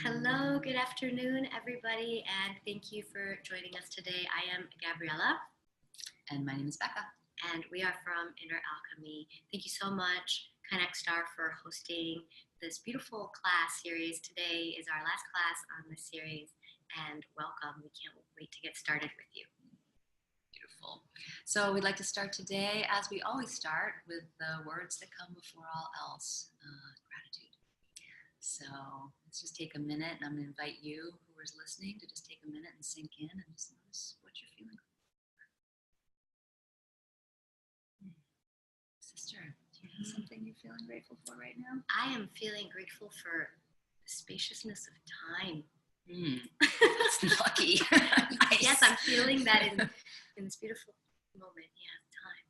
Hello, good afternoon, everybody, and thank you for joining us today. I am Gabriela, And my name is Becca. and we are from Inner Alchemy. Thank you so much, Connect Star, for hosting this beautiful class series. Today is our last class on this series, and welcome. We can't wait to get started with you. Beautiful. So we'd like to start today, as we always start, with the words that come before all else, gratitude. So let's just take a minute, and I'm going to invite you who is listening to just take a minute and sink in and just notice what you're feeling. Sister, do you have something you're feeling grateful for right now? I am feeling grateful for the spaciousness of time. That's lucky. Nice. Yes, I'm feeling that in this beautiful moment. Yeah, time.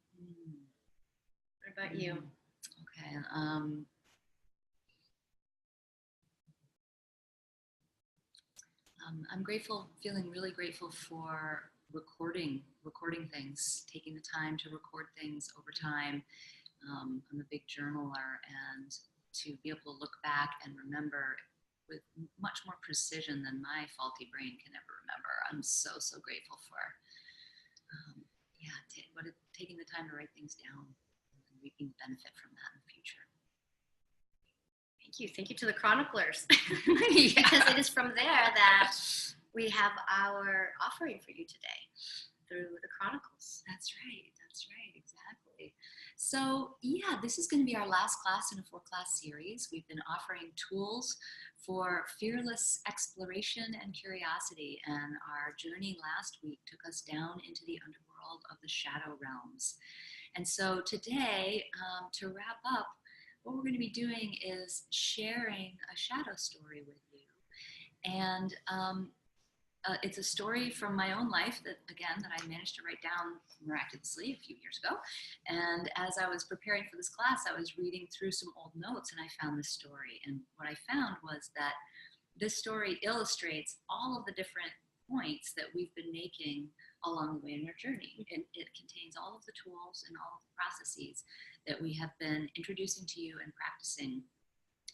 What about you? Okay. I'm grateful, feeling really grateful for recording things, taking the time to record things over time. I'm a big journaler, and to be able to look back and remember with much more precision than my faulty brain can ever remember. I'm so grateful for, taking the time to write things down and reaping the benefit from that in the future. Thank you to the chroniclers. Yeah. Because it is from there that we have our offering for you today through the chronicles. That's right, exactly. So yeah, this is going to be our last class in a 4-class series. We've been offering tools for fearless exploration and curiosity, and our journey last week took us down into the underworld of the shadow realms. And so today, to wrap up, what we're going to be doing is sharing a shadow story with you. And it's a story from my own life that I managed to write down miraculously a few years ago. And as I was preparing for this class, I was reading through some old notes, and I found this story. And what I found was that this story illustrates all of the different points that we've been making along the way in our journey. And it contains all of the tools and all of the processes that we have been introducing to you and practicing.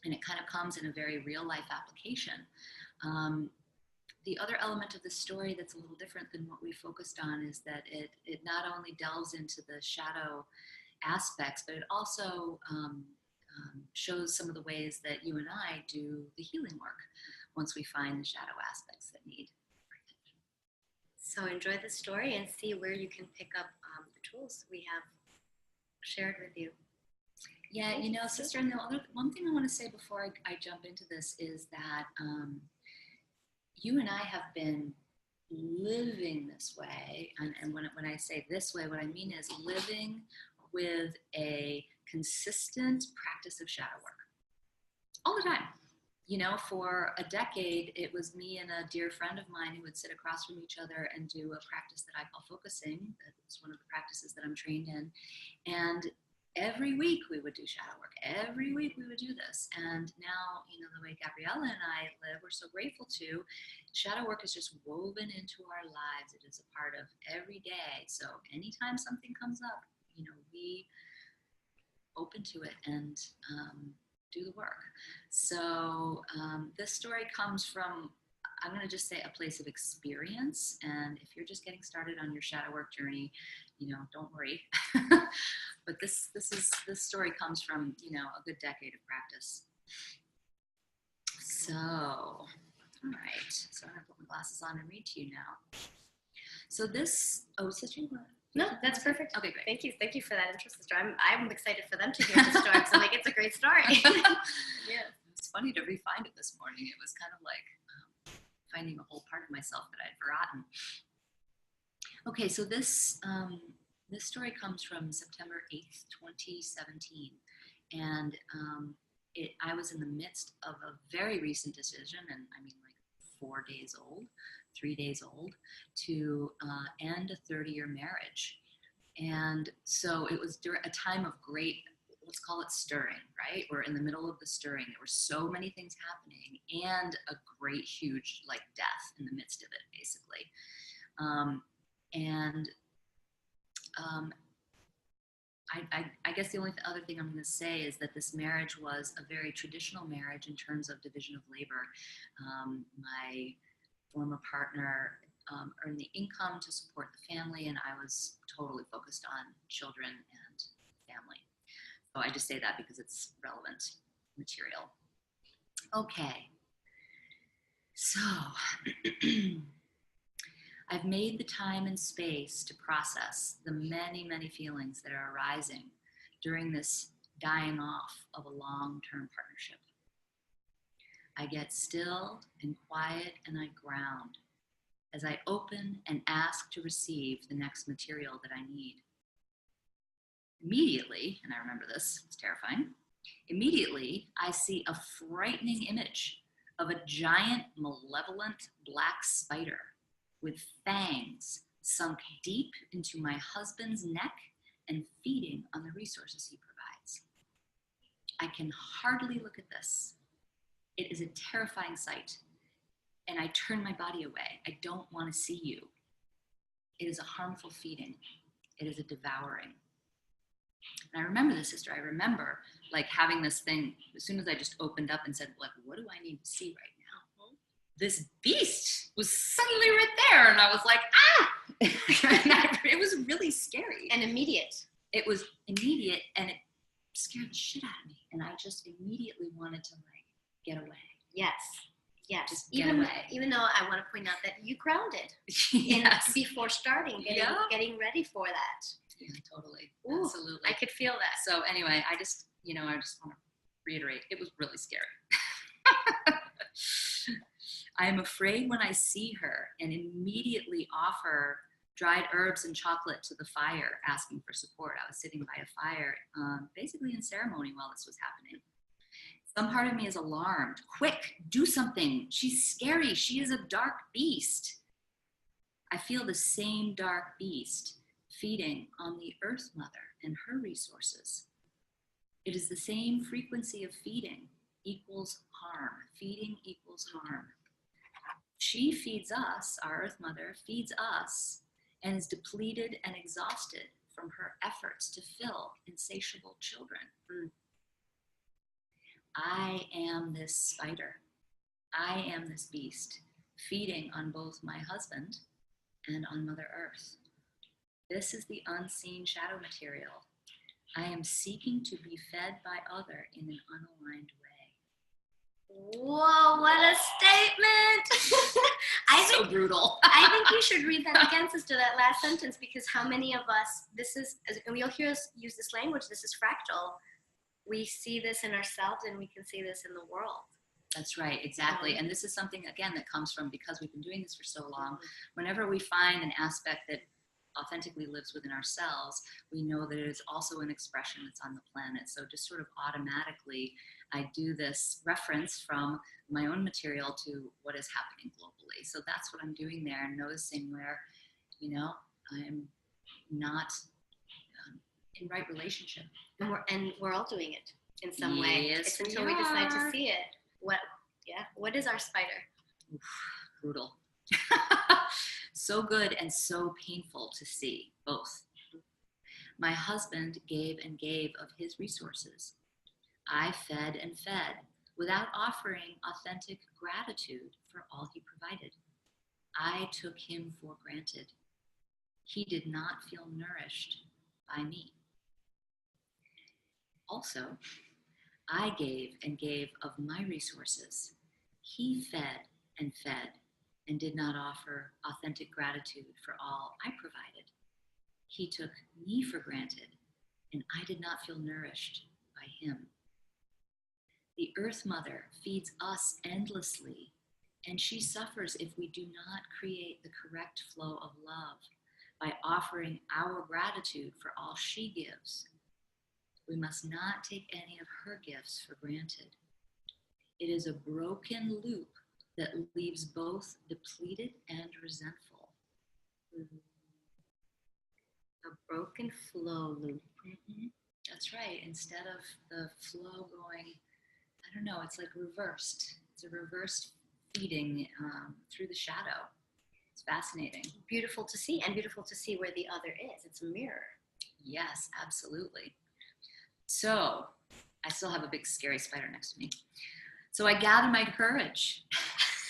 And it kind of comes in a very real life application. The other element of the story that's a little different than what we focused on is that it not only delves into the shadow aspects, but it also shows some of the ways that you and I do the healing work once we find the shadow aspects that need attention. So enjoy the story and see where you can pick up the tools we have shared with you. Yeah, sister, and one thing I want to say before I jump into this is that you and I have been living this way, and when I say this way, what I mean is living with a consistent practice of shadow work all the time. For a decade, it was me and a dear friend of mine who would sit across from each other and do a practice that I call focusing. That's one of the practices that I'm trained in. And every week we would do shadow work. Every week we would do this. And now, the way Gabriela and I live, we're so grateful to. Shadow work is just woven into our lives. It is a part of every day. So anytime something comes up, we open to it and do the work. So this story comes from, I'm going to just say, a place of experience. And if you're just getting started on your shadow work journey, don't worry. But this story comes from, a good decade of practice. So, all right. So I'm going to put my glasses on and read to you now. So sister, no, that's perfect. Okay, great. Thank you for that intro, sister. I'm excited for them to hear the story. So it's a great story. Yeah, it's funny to re-find it this morning. It was kind of like finding a whole part of myself that I'd forgotten. Okay, so this story comes from September 8th, 2017, and I was in the midst of a very recent decision, and I mean like 3 days old, to end a 30-year marriage. And so it was during a time of great, let's call it stirring, right? We're in the middle of the stirring. There were so many things happening and a great, huge death in the midst of it, basically. I guess the only other thing I'm going to say is that this marriage was a very traditional marriage in terms of division of labor. My former partner earned the income to support the family, and I was totally focused on children and family. So I just say that because it's relevant material. Okay. So I've made the time and space to process the many, many feelings that are arising during this dying off of a long-term partnership. I get still and quiet and I ground as I open and ask to receive the next material that I need. Immediately, and I remember this, it's terrifying, immediately I see a frightening image of a giant, malevolent black spider with fangs sunk deep into my husband's neck and feeding on the resources he provides. I can hardly look at this. It is a terrifying sight, and I turn my body away. I don't want to see you. It is a harmful feeding. It is a devouring. And I remember this, sister. I remember like having this thing as soon as I just opened up and said, like, what do I need to see right now? This beast was suddenly right there, and I was like, ah! It was really scary. And immediate. It was immediate, and it scared the shit out of me. And I just immediately wanted to like get away. Yes. Yes. Just get away. Even though I want to point out that you grounded Yes. before starting, getting ready for that. Yeah, totally. Ooh, absolutely. I could feel that. So anyway, I just want to reiterate, it was really scary. I am afraid when I see her and immediately offer dried herbs and chocolate to the fire, asking for support. I was sitting by a fire, basically in ceremony while this was happening. Some part of me is alarmed. Quick, do something. She's scary. She is a dark beast. I feel the same dark beast feeding on the Earth Mother and her resources. It is the same frequency of feeding equals harm. Feeding equals harm. She feeds us, our Earth Mother feeds us, and is depleted and exhausted from her efforts to fill insatiable children. I am this spider. I am this beast, feeding on both my husband and on Mother Earth. This is the unseen shadow material. I am seeking to be fed by other in an unaligned way. Whoa, what a statement! So brutal. I think you should read that again, sister, that last sentence, because how many of us, and you'll hear us use this language, this is fractal. We see this in ourselves and we can see this in the world. That's right, exactly. And this is something, again, that comes from because we've been doing this for so long. Whenever we find an aspect that authentically lives within ourselves, we know that it is also an expression that's on the planet. So just sort of automatically, I do this reference from my own material to what is happening globally. So that's what I'm doing there, and noticing where, I'm not in right relationship. And we're all doing it in some way. Yes, it's until we decide to see it. What is our spider? Oof, brutal. So good and so painful to see, both. My husband gave and gave of his resources. I fed and fed without offering authentic gratitude for all he provided. I took him for granted. He did not feel nourished by me. Also, I gave and gave of my resources. He fed and did not offer authentic gratitude for all I provided. He took me for granted, and I did not feel nourished by him. The Earth Mother feeds us endlessly, and she suffers if we do not create the correct flow of love by offering our gratitude for all she gives. We must not take any of her gifts for granted. It is a broken loop that leaves both depleted and resentful. A broken flow loop. Mm-hmm. That's right. Instead of the flow going, I don't know, it's like reversed. It's a reversed feeding through the shadow. It's fascinating. Beautiful to see, and beautiful to see where the other is. It's a mirror. Yes, absolutely. So I still have a big scary spider next to me. So I gather my courage.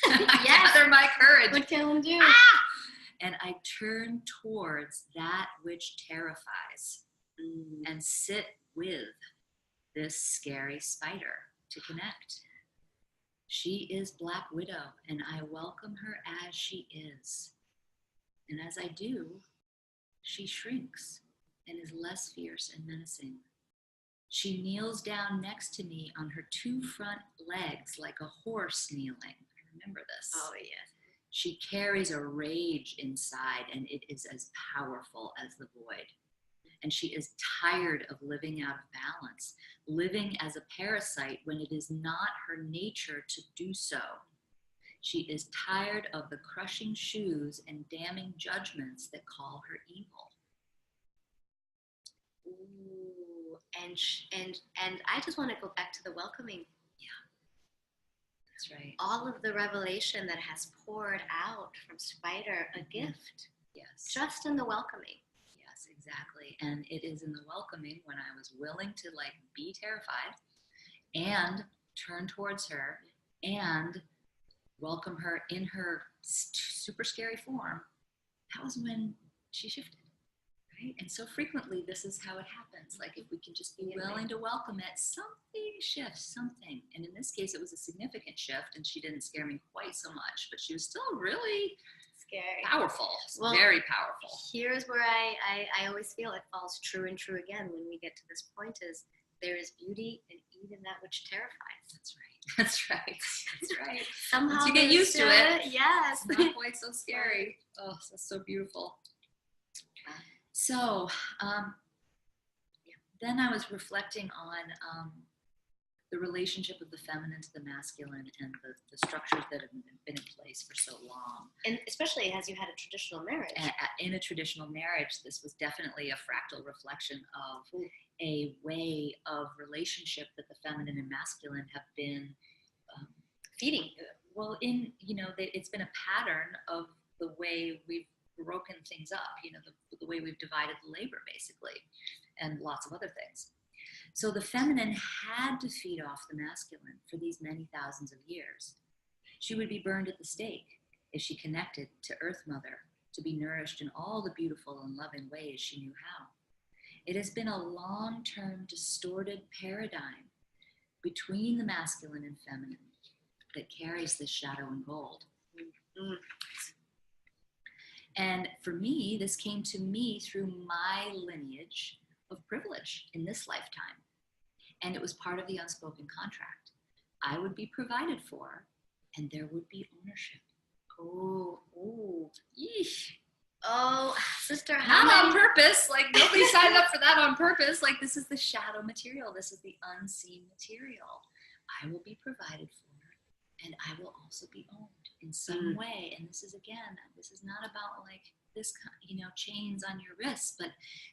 I Yes. gather my courage. What can one do? Ah! And I turn towards that which terrifies and sit with this scary spider to connect. She is Black Widow, and I welcome her as she is. And as I do, she shrinks and is less fierce and menacing. She kneels down next to me on her two front legs like a horse kneeling. I remember this. Oh, yes. She carries a rage inside, and it is as powerful as the void. And she is tired of living out of balance, living as a parasite when it is not her nature to do so. She is tired of the crushing shoes and damning judgments that call her evil. Ooh, and I just want to go back to the welcoming. That's right. All of the revelation that has poured out from Spider, a gift. Yes. Just in the welcoming. Yes, exactly. And it is in the welcoming when I was willing to be terrified and turn towards her and welcome her in her super scary form. That was when she shifted. Right? And so frequently, this is how it happens. If we can just be willing to welcome it, something shifts, something. And in this case, it was a significant shift, and she didn't scare me quite so much, but she was still really scary, powerful, well, very powerful. Here's where I always feel it falls true and true again when we get to this point is there is beauty in even that which terrifies. That's right. That's right. That's right. Somehow once you get used to it, yes, it's not quite so scary. Oh, that's so beautiful. So then I was reflecting on the relationship of the feminine to the masculine and the structures that have been in place for so long. And especially as you had a traditional marriage. In a traditional marriage, this was definitely a fractal reflection of a way of relationship that the feminine and masculine have been feeding. Well, it's been a pattern of the way we've broken things up, the way we've divided the labor, basically, and lots of other things. So the feminine had to feed off the masculine for these many thousands of years. She would be burned at the stake if she connected to Earth Mother to be nourished in all the beautiful and loving ways she knew how. It has been a long-term distorted paradigm between the masculine and feminine that carries this shadow and gold. Mm-hmm. And for me, this came to me through my lineage of privilege in this lifetime. And it was part of the unspoken contract. I would be provided for, and there would be ownership. Oh, yeesh. Oh, sister, not on purpose. Nobody signed up for that on purpose. This is the shadow material. This is the unseen material. I will be provided for, and I will also be owned in some way. And this is not about this, chains on your wrists, but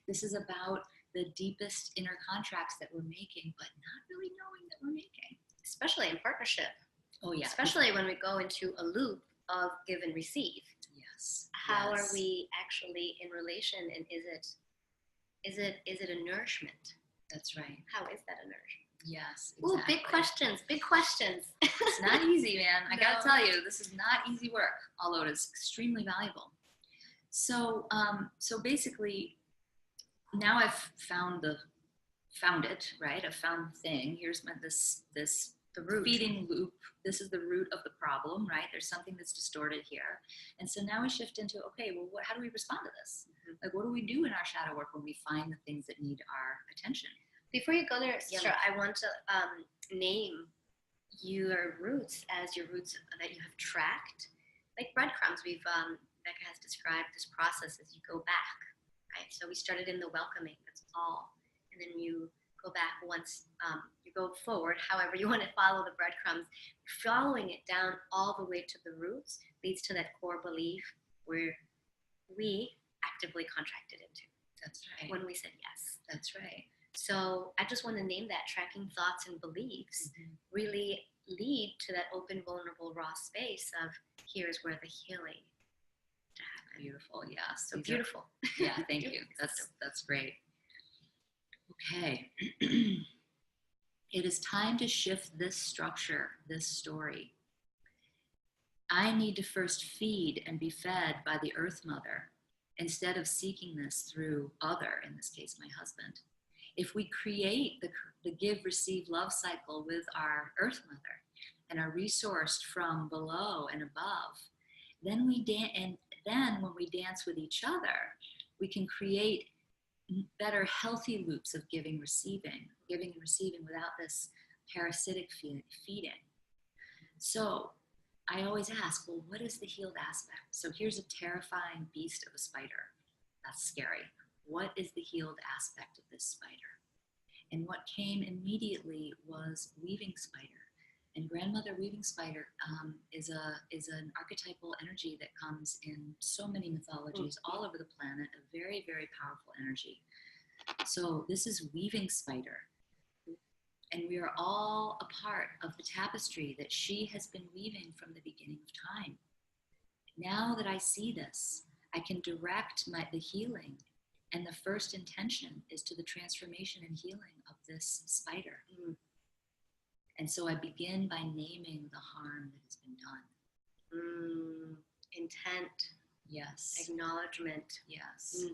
this is about the deepest inner contracts that we're making, but not really knowing that we're making. Especially in partnership. Oh, yeah. Especially when we go into a loop of give and receive. Yes. How are we actually in relation, and is it a nourishment? That's right. How is that a nourishment? Yes, exactly. Ooh, big questions. It's not easy, man. I gotta tell you, this is not easy work, although it is extremely valuable. So basically, now I've found it, right? I've found the thing. Here's the root. Feeding loop. This is the root of the problem, right? There's something that's distorted here. And so now we shift into, okay, well, how do we respond to this? What do we do in our shadow work when we find the things that need our attention? Before you go there, sister, I want to name your roots as your roots that you have tracked. Like breadcrumbs, Becca has described this process as you go back, right? So we started in the welcoming, that's all. And then you go back once, you go forward, however you want to follow the breadcrumbs. Following it down all the way to the roots leads to that core belief where we actively contracted into. That's right. When we said yes. That's right. So I just want to name that tracking thoughts and beliefs really lead to that open, vulnerable, raw space of here's where the healing to happen. Beautiful, yes. So beautiful. Yeah, thank you. That's great. Okay. It is time to shift this structure, this story. I need to first feed and be fed by the Earth Mother instead of seeking this through other, in this case, my husband. If we create the give, receive, love cycle with our Earth Mother and are resourced from below and above, then when we dance with each other, we can create better, healthy loops of giving and receiving without this parasitic feeding. So I always ask, well, what is the healed aspect? So here's a terrifying beast of a spider. That's scary. What is the healed aspect of this spider? And what came immediately was weaving spider. And grandmother weaving spider is an archetypal energy that comes in so many mythologies all over the planet, a very, very powerful energy. So this is weaving spider. And we are all a part of the tapestry that she has been weaving from the beginning of time. Now that I see this, I can direct the healing. And the first intention is to the transformation and healing of this spider. And so I begin by naming the harm that has been done. Intent. Yes. Acknowledgement. Yes.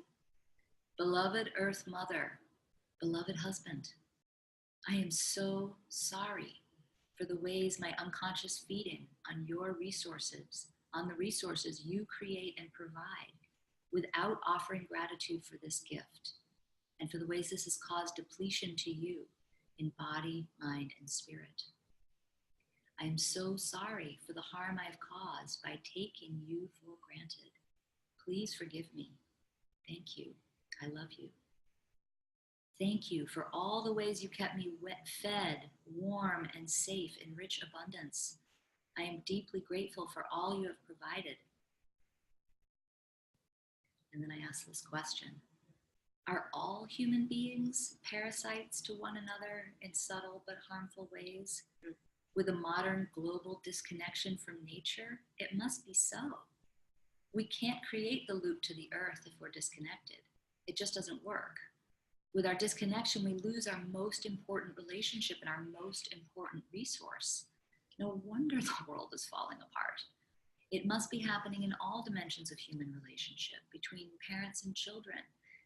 Beloved Earth Mother, beloved husband, I am so sorry for the ways my unconscious feeding on your resources, on the resources you create and provide, without offering gratitude for this gift, and for the ways this has caused depletion to you in body, mind, and spirit. I am so sorry for the harm I have caused by taking you for granted. Please forgive me. Thank you. I love you. Thank you for all the ways you kept me fed, warm, and safe in rich abundance. I am deeply grateful for all you have provided. And then I ask this question: are all human beings parasites to one another in subtle but harmful ways? With a modern global disconnection from nature, it must be so. We can't create the loop to the earth if we're disconnected. It just doesn't work. With our disconnection, we lose our most important relationship and our most important resource. No wonder the world is falling apart. It must be happening in all dimensions of human relationship, between parents and children,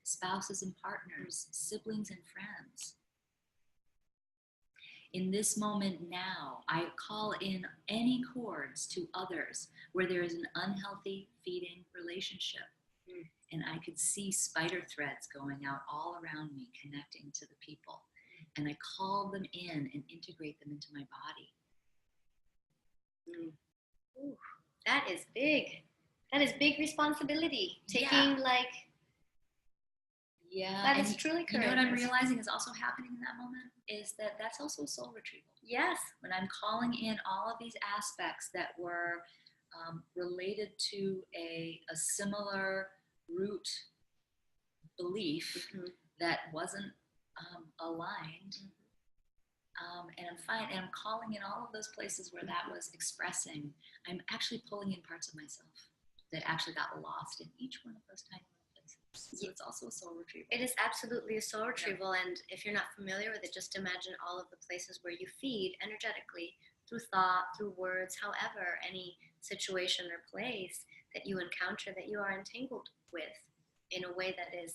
spouses and partners, siblings and friends. In this moment now, I call in any cords to others where there is an unhealthy feeding relationship. And I could see spider threads going out all around me, connecting to the people. And I call them in and integrate them into my body. Ooh, that is big. That is big responsibility. Taking that is truly courageous. You know what I'm realizing is also happening in that moment is that that's also a soul retrieval. Yes. When I'm calling in all of these aspects that were related to a similar root belief that wasn't aligned, and I'm calling in all of those places where that was expressing. I'm actually pulling in parts of myself that actually got lost in each one of those tiny little places. So it's also a soul retrieval. It is absolutely a soul retrieval, and if you're not familiar with it, just imagine all of the places where you feed energetically through thought, through words, however, any situation or place that you encounter that you are entangled with in a way that is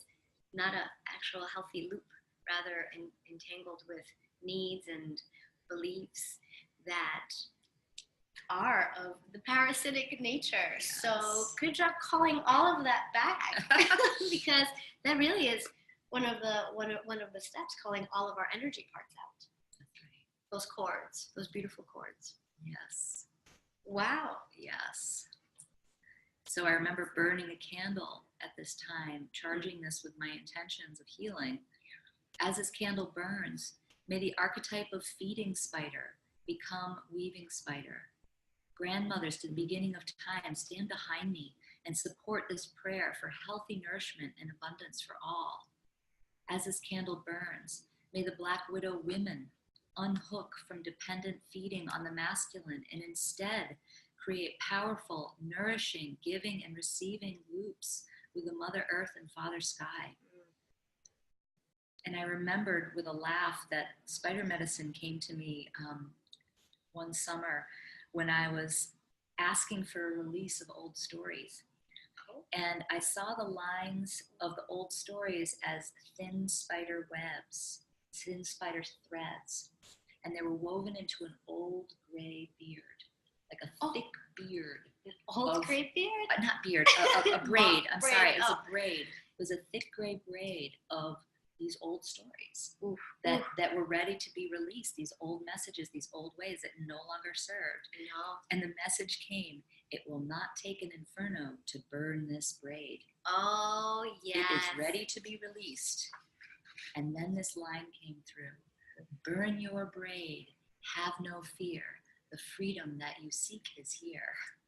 not an actual healthy loop, rather entangled with needs and beliefs that are of the parasitic nature. Yes. So good job calling all of that back because that really is one of the steps, calling all of our energy parts out. That's right. Those cords, those beautiful cords. Yes. Wow. Yes. So I remember burning a candle at this time, charging this with my intentions of healing. As this candle burns, may the archetype of feeding spider become weaving spider. Grandmothers to the beginning of time, stand behind me and support this prayer for healthy nourishment and abundance for all. As this candle burns, may the Black Widow women unhook from dependent feeding on the masculine and instead create powerful, nourishing, giving and receiving loops with the Mother Earth and Father Sky. And I remembered with a laugh that spider medicine came to me one summer when I was asking for a release of old stories. And I saw the lines of the old stories as thin spider webs, thin spider threads. And they were woven into an old gray beard, like a thick beard. Old gray beard? Not beard, a braid. I'm braid. sorry, it was a braid. It was a thick gray braid of these old stories that were ready to be released, these old messages, these old ways that no longer served. No. And the message came, it will not take an inferno to burn this braid. Oh, yes. It is ready to be released. And then this line came through. Burn your braid, have no fear. The freedom that you seek is here.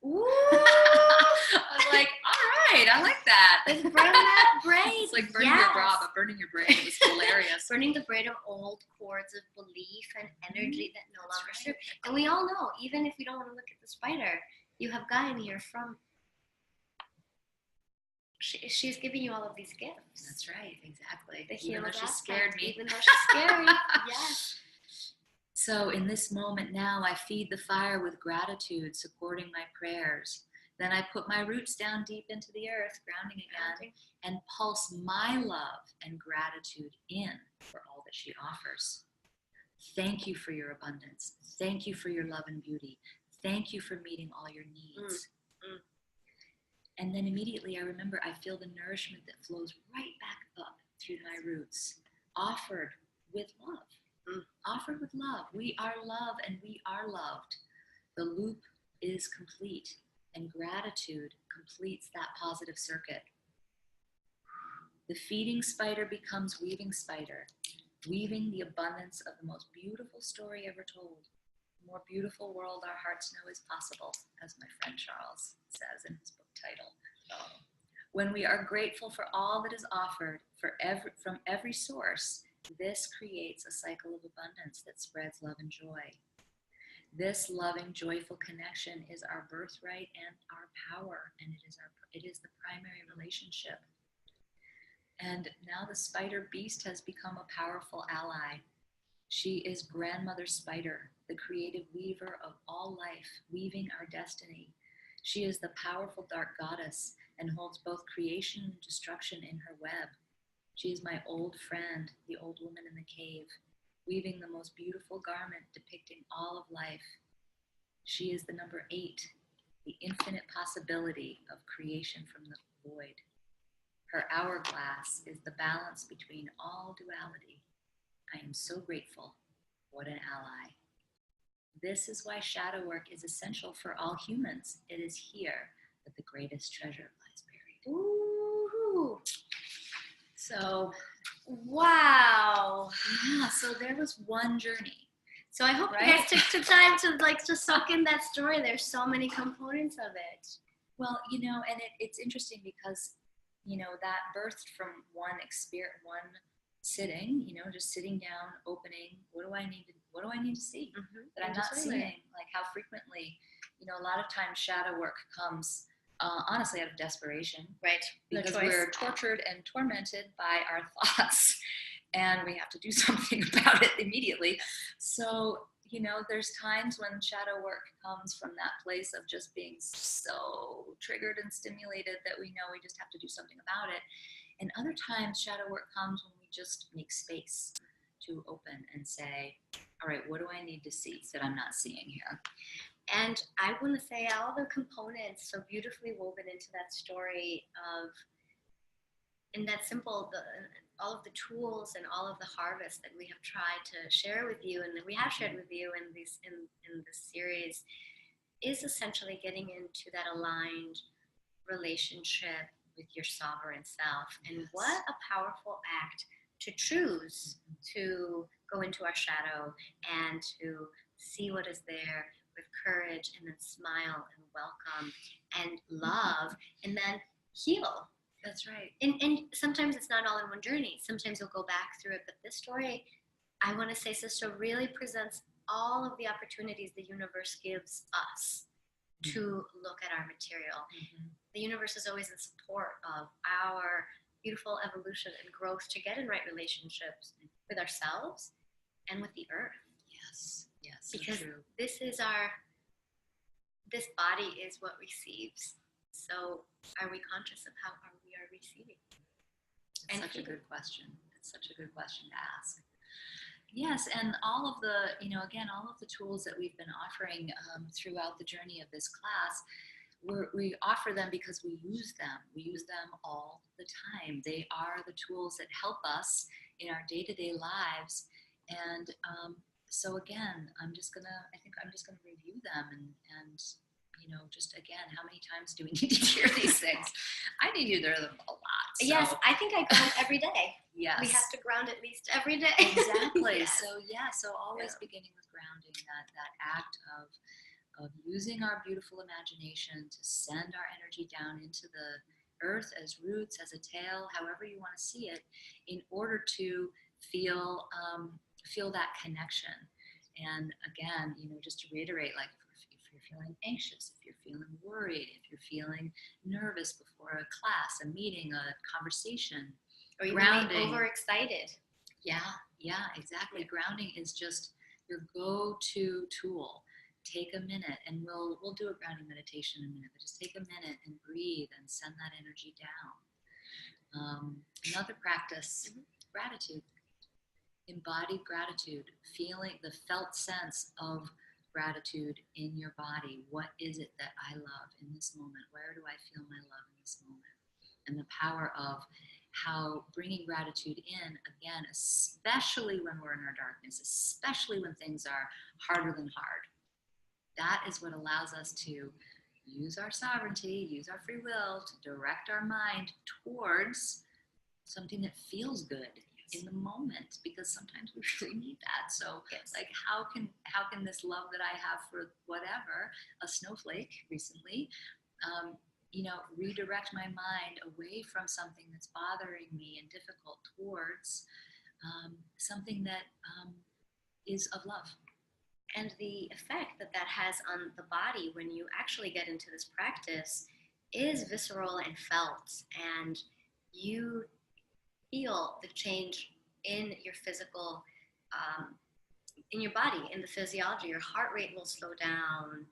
Ooh! I was like, all right, I like that. Let's burn that braid. It's like burning your bra, but burning your braid was hilarious. Burning the braid of old cords of belief and energy that no longer serve. And we all know, even if we don't want to look at the spider, you have gotten here from. She's giving you all of these gifts. That's right, exactly. Even though she scared me. Even though she's scary, yes. So in this moment now, I feed the fire with gratitude, supporting my prayers. Then I put my roots down deep into the earth, grounding again, and pulse my love and gratitude in for all that she offers. Thank you for your abundance. Thank you for your love and beauty. Thank you for meeting all your needs. And then immediately I remember I feel the nourishment that flows right back up through my roots, offered with love. Offered with love. We are love and we are loved. The loop is complete, and gratitude completes that positive circuit. The feeding spider becomes weaving spider, weaving the abundance of the most beautiful story ever told. The more beautiful world our hearts know is possible, as my friend Charles says in his book title. When we are grateful for all that is offered from every source, this creates a cycle of abundance that spreads love and joy. This loving, joyful connection is our birthright and our power, and it is the primary relationship. And now the spider beast has become a powerful ally. She is Grandmother Spider, the creative weaver of all life, weaving our destiny. She is the powerful dark goddess and holds both creation and destruction in her web. She is my old friend, the old woman in the cave, weaving the most beautiful garment depicting all of life. She is the number 8, the infinite possibility of creation from the void. Her hourglass is the balance between all duality. I am so grateful. What an ally. This is why shadow work is essential for all humans. It is here that the greatest treasure lies buried. Ooh. So, wow. Yeah, so there was one journey. So I hope you guys took the time to soak in that story. There's so many components of it. Well, and it's interesting because, that birthed from one sitting, just sitting down, opening, what do I need to see that I'm not seeing? Like how frequently, a lot of times shadow work comes honestly out of desperation. Right. Because we're tortured and tormented by our thoughts and we have to do something about it immediately. So, there's times when shadow work comes from that place of just being so triggered and stimulated that we know we just have to do something about it. And other times shadow work comes when we just make space to open and say, all right, what do I need to see that I'm not seeing here? And I want to say all the components so beautifully woven into that story all of the tools and all of the harvest that we have tried to share with you and that we have shared with you in this series is essentially getting into that aligned relationship with your sovereign self. And what a powerful act to choose to go into our shadow and to see what is there with courage and then smile and welcome and love and then heal. That's right. And sometimes it's not all in one journey. Sometimes you'll go back through it. But this story, I want to say, sister, really presents all of the opportunities the universe gives us to look at our material. The universe is always in support of our beautiful evolution and growth to get in right relationships with ourselves and with the earth. Yes, yes, so Because true. this body is what receives. So are we conscious of how we are receiving? It's such a good question. It's such a good question to ask. Yes, and all of the, again, all of the tools that we've been offering throughout the journey of this class, we offer them because we use them. We use them all the time. They are the tools that help us in our day-to-day lives. And so again, I think I'm just gonna review them and just again, how many times do we need to hear these things? I need to hear them a lot. So. Yes, I think I ground every day. Yes. We have to ground at least every day. Exactly. Yes. So always beginning with grounding, that act of using our beautiful imagination to send our energy down into the earth as roots, as a tail, however you want to see it, in order to feel that connection. And again, just to reiterate, like if you're feeling anxious, if you're feeling worried, if you're feeling nervous before a class, a meeting, a conversation, or you grounding, overexcited. Yeah, exactly. Yeah. Grounding is just your go-to tool. Take a minute, and we'll do a grounding meditation in a minute, but just take a minute and breathe and send that energy down. Another practice, gratitude. Embodied gratitude, feeling the felt sense of gratitude in your body. What is it that I love in this moment? Where do I feel my love in this moment? And the power of how bringing gratitude in, again, especially when we're in our darkness, especially when things are harder than hard. That is what allows us to use our sovereignty, use our free will to direct our mind towards something that feels good in the moment, because sometimes we really need that. So like how can this love that I have for whatever, a snowflake recently, redirect my mind away from something that's bothering me and difficult towards something that is of love. And the effect that has on the body when you actually get into this practice is visceral and felt, and you feel the change in your physical, in your body, in the physiology. Your heart rate will slow down.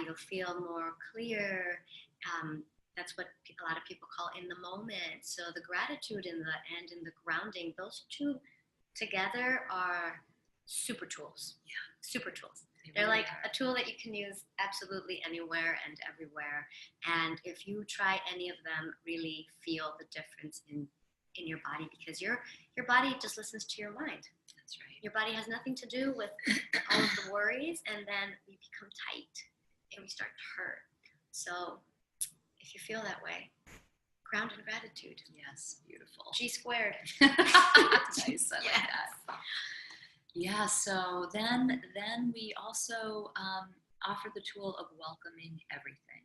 You'll feel more clear. That's what a lot of people call in the moment. So the gratitude and the grounding, those two together are super tools. Yeah. Super tools. They're like a tool that you can use absolutely anywhere and everywhere. And if you try any of them, really feel the difference in your body, because your body just listens to your mind. That's right. Your body has nothing to do with all of the worries, and then we become tight and we start to hurt. So if you feel that way, ground in gratitude. Yes, beautiful. G squared. Nice, I like that. Yeah, so then we also offer the tool of welcoming everything.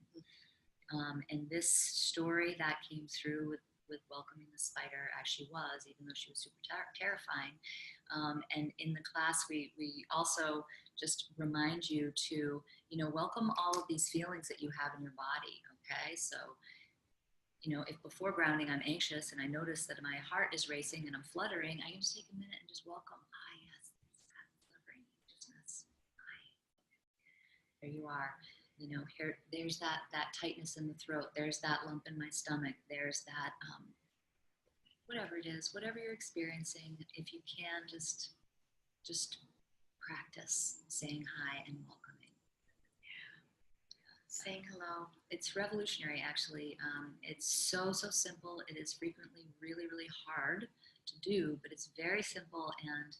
And this story that came through with welcoming the spider as she was, even though she was super terrifying. And in the class, we also just remind you to, welcome all of these feelings that you have in your body, okay? So, if before grounding I'm anxious and I notice that my heart is racing and I'm fluttering, I can just take a minute and just welcome, yes, that fluttering, anxiousness, there you are. Here, there's that tightness in the throat. There's that lump in my stomach. There's that, whatever it is, whatever you're experiencing, if you can just practice saying hi and welcoming. Saying hello. It's revolutionary, actually. It's so simple. It is frequently really, really hard to do, but it's very simple. And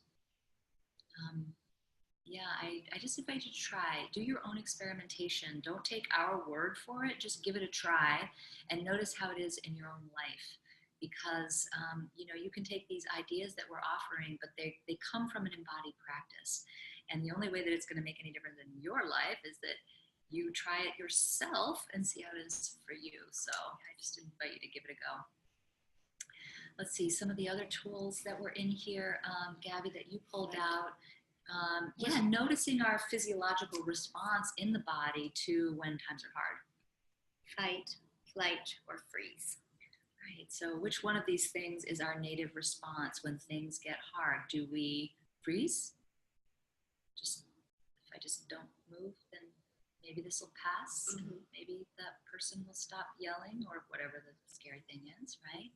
I just invite you to try. Do your own experimentation. Don't take our word for it. Just give it a try and notice how it is in your own life. Because, you can take these ideas that we're offering, but they come from an embodied practice. And the only way that it's going to make any difference in your life is that you try it yourself and see how it is for you. So I just invite you to give it a go. Let's see, some of the other tools that were in here, Gabby, that you pulled out. Noticing our physiological response in the body to when times are hard. Fight, flight, or freeze. Right. So which one of these things is our native response when things get hard? Do we freeze? Just if I just don't move, then maybe this will pass. Mm-hmm. Maybe that person will stop yelling or whatever the scary thing is, right?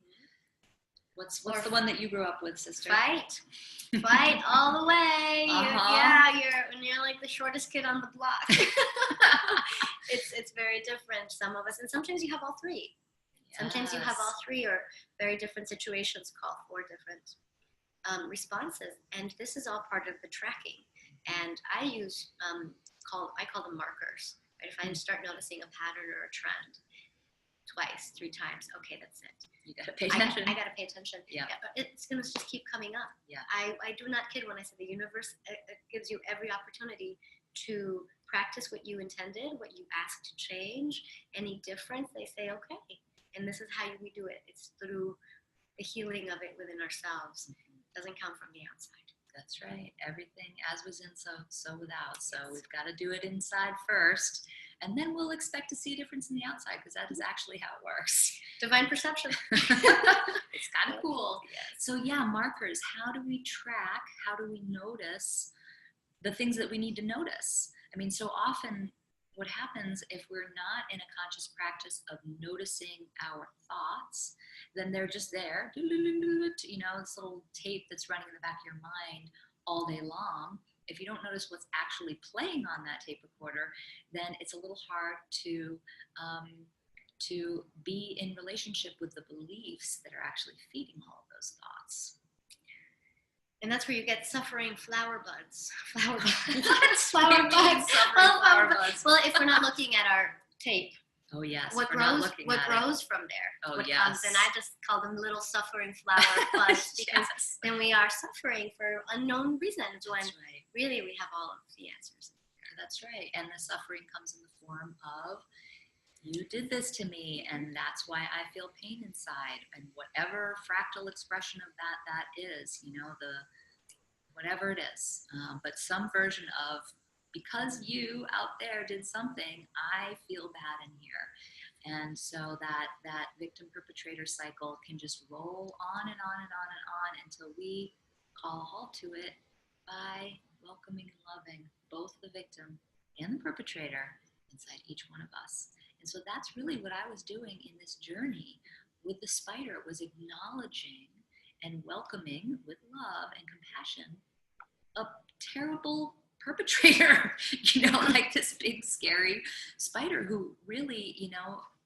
What's the one that you grew up with, sister? Fight all the way. You're like the shortest kid on the block. It's very different. Some of us, and sometimes you have all three. Yes. Sometimes you have all three, or very different situations call for different responses. And this is all part of the tracking. And I use I call them markers. Right? If I start noticing a pattern or a trend, twice, 3 times, okay, that's it. You gotta pay attention. I gotta pay attention. Yeah. It's gonna just keep coming up. Yeah. I do not kid when I say the universe it gives you every opportunity to practice what you intended, what you asked to change. Any difference, they say, okay. And this is how we do it. It's through the healing of it within ourselves. It doesn't come from the outside. That's right. Everything as was in, so without. So we've got to do it inside first, and then we'll expect to see a difference in the outside, because that is actually how it works. Divine perception. It's kind of cool. Yes. So yeah, markers. How do we track? How do we notice the things that we need to notice? I mean, so often what happens if we're not in a conscious practice of noticing our thoughts, then they're just there, this little tape that's running in the back of your mind all day long. If you don't notice what's actually playing on that tape recorder, then it's a little hard to be in relationship with the beliefs that are actually feeding all of those thoughts. And that's where you get suffering flower buds. Flower buds. Well, if we're not looking at our tape. Oh yes. What grows from there? Oh what yes. comes, and I just call them little suffering flower buds, because then we are suffering for unknown reasons when really we have all of the answers. That's right. And the suffering comes in the form of, you did this to me, and that's why I feel pain inside. And whatever fractal expression of that is, whatever it is. But some version of, because you out there did something, I feel bad in here. And so that victim-perpetrator cycle can just roll on and on and on and on until we call a halt to it by welcoming and loving both the victim and the perpetrator inside each one of us. And so that's really what I was doing in this journey with the spider, was acknowledging and welcoming with love and compassion a terrible perpetrator, like this big scary spider who really,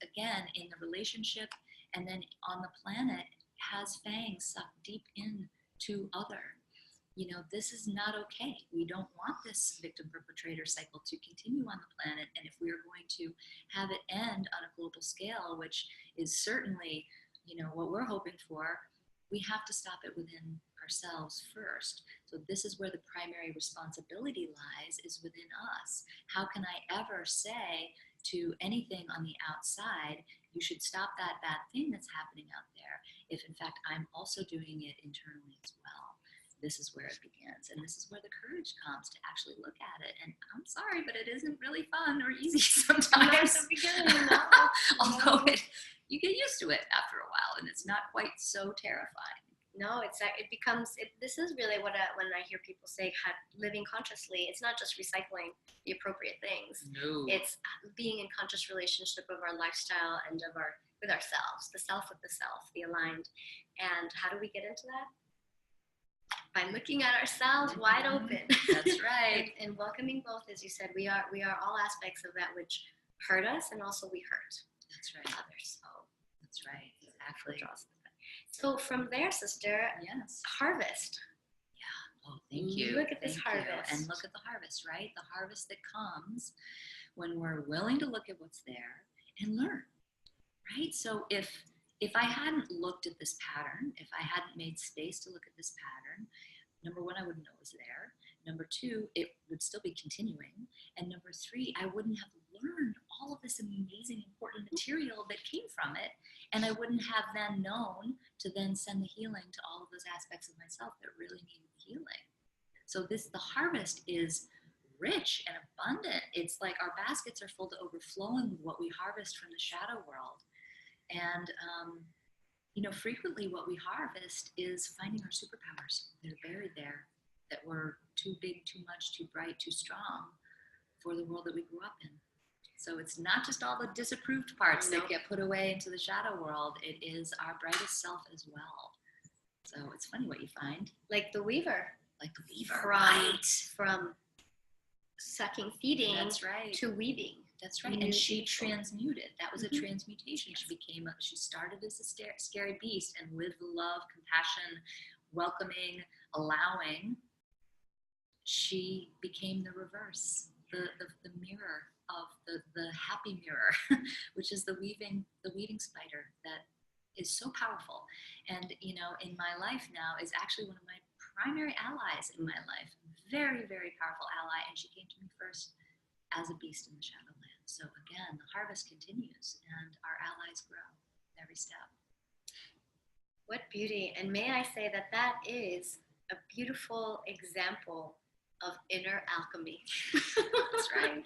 again, in the relationship and then on the planet, has fangs sucked deep into other. This is not okay. We don't want this victim-perpetrator cycle to continue on the planet. And if we are going to have it end on a global scale, which is certainly, what we're hoping for, we have to stop it within ourselves first. So this is where the primary responsibility lies, is within us. How can I ever say to anything on the outside, you should stop that bad thing that's happening out there, if in fact I'm also doing it internally as well? This is where it begins. And this is where the courage comes to actually look at it. And I'm sorry, but it isn't really fun or easy sometimes. Although you get used to it after a while, and it's not quite so terrifying. No, this is really when I hear people say living consciously, it's not just recycling the appropriate things. No. It's being in conscious relationship of our lifestyle and with ourselves, the self with the self, the aligned. And how do we get into that? By looking at ourselves wide open. That's right. and welcoming both, as you said, we are all aspects of that which hurt us, and also we hurt. That's right. Others. So that's right. Exactly. So from there, sister, yes. Harvest. Yeah. Oh, thank you. Look at this harvest. And look at the harvest, right? The harvest that comes when we're willing to look at what's there and learn, right? So if I hadn't looked at this pattern, if I hadn't made space to look at this pattern, number one, I wouldn't know it was there. Number two, it would still be continuing. And number three, I wouldn't have learned all of this amazing, important material that came from it. And I wouldn't have then known to then send the healing to all of those aspects of myself that really needed healing. So the harvest is rich and abundant. It's like our baskets are full to overflowing with what we harvest from the shadow world. And frequently what we harvest is finding our superpowers. They're buried there, that were too big, too much, too bright, too strong for the world that we grew up in. So it's not just all the disapproved parts that get put away into the shadow world. It is our brightest self as well. So it's funny what you find. Like the weaver. Right. From sucking, feeding, that's right, to weaving. That's right. And she transmuted. That was a transmutation. She started as a scary beast, and with love, compassion, welcoming, allowing, she became the reverse, the mirror of the happy mirror, which is the weaving spider that is so powerful. And in my life now is actually one of my primary allies in my life. Very, very powerful ally, and she came to me first as a beast in the Shadowland. So again, the harvest continues, and our allies grow every step. What beauty! And may I say that is a beautiful example of inner alchemy. That's right.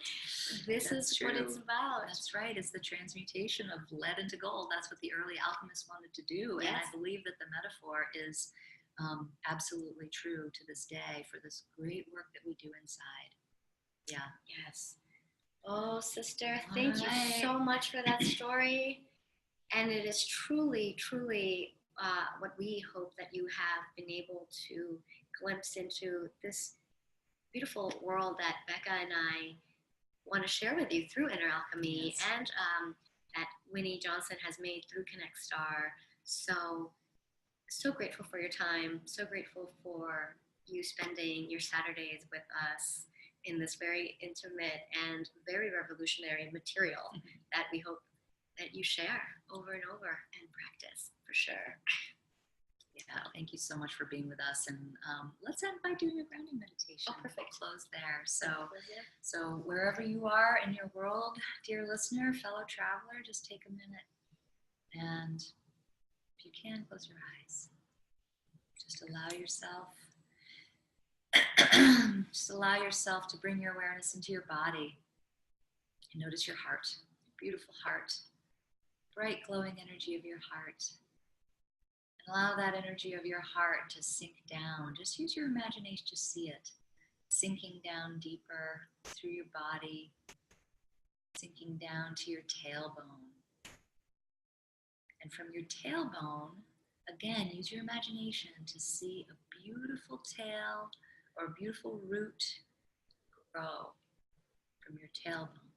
This is true. What it's about. That's right. It's the transmutation of lead into gold. That's what the early alchemists wanted to do. Yes. And I believe that the metaphor is absolutely true to this day for this great work that we do inside. Yeah. Yes. Oh, sister, thank you so much for that story. And it is truly, truly what we hope that you have been able to glimpse into this beautiful world that Becca and I want to share with you through Inner Alchemy, yes. And that Winnie Johnson has made through Connect Star. So grateful for your time. So grateful for you spending your Saturdays with us in this very intimate and very revolutionary material that we hope that you share over and over and practice for sure. Yeah, thank you so much for being with us. And let's end by doing a grounding meditation. Oh, perfect. We'll close there. So wherever you are in your world, dear listener, fellow traveler, just take a minute. And if you can, close your eyes. Just allow yourself to bring your awareness into your body. And notice your heart, your beautiful heart, bright glowing energy of your heart. And allow that energy of your heart to sink down. Just use your imagination to see it, sinking down deeper through your body, sinking down to your tailbone. And from your tailbone, again, use your imagination to see a beautiful tail or a beautiful root grow from your tailbone.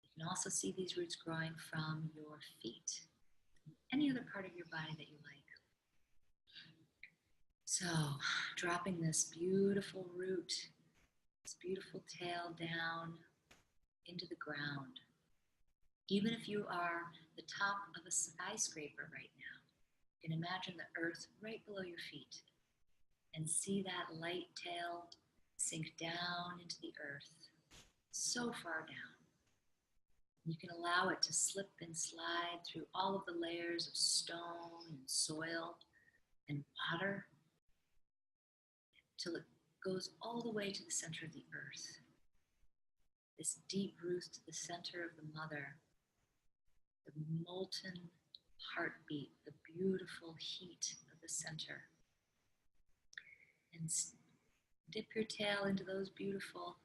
You can also see these roots growing from your feet, any other part of your body that you like. So, dropping this beautiful root, this beautiful tail down into the ground. Even if you are the top of a skyscraper right now, you can imagine the earth right below your feet and see that light tail sink down into the earth, so far down. You can allow it to slip and slide through all of the layers of stone and soil and water till it goes all the way to the center of the earth. This deep root to the center of the mother, the molten heartbeat, the beautiful heat of the center. And dip your tail into those beautiful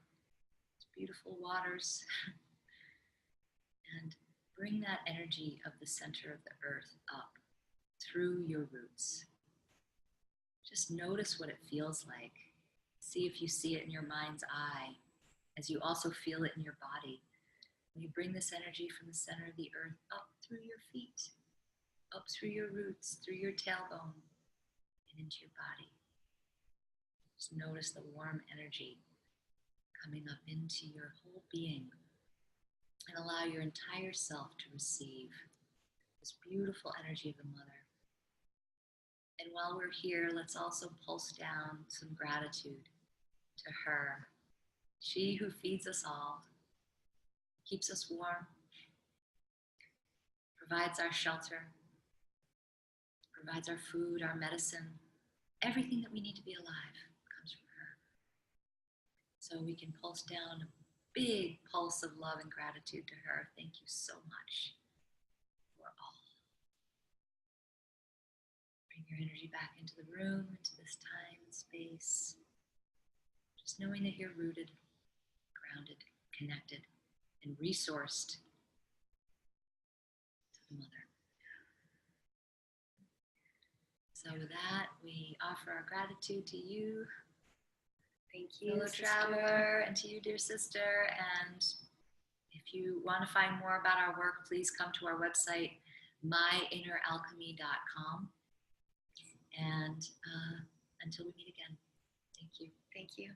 waters and bring that energy of the center of the earth up through your roots. Just notice what it feels like. See if you see it in your mind's eye as you also feel it in your body. When you bring this energy from the center of the earth up through your feet, up through your roots, through your tailbone, and into your body. Just notice the warm energy coming up into your whole being, and allow your entire self to receive this beautiful energy of the mother. And while we're here, let's also pulse down some gratitude to her. She who feeds us all, keeps us warm, provides our shelter, provides our food, our medicine, everything that we need to be alive comes from her. So we can pulse down a big pulse of love and gratitude to her. Thank you so much. your energy back into the room, into this time and space. Just knowing that you're rooted, grounded, connected, and resourced to the Mother. So with that, we offer our gratitude to you, Thank you, fellow traveler, and to you, dear sister. And if you want to find more about our work, please come to our website, myinneralchemy.com. And until we meet again, thank you. Thank you.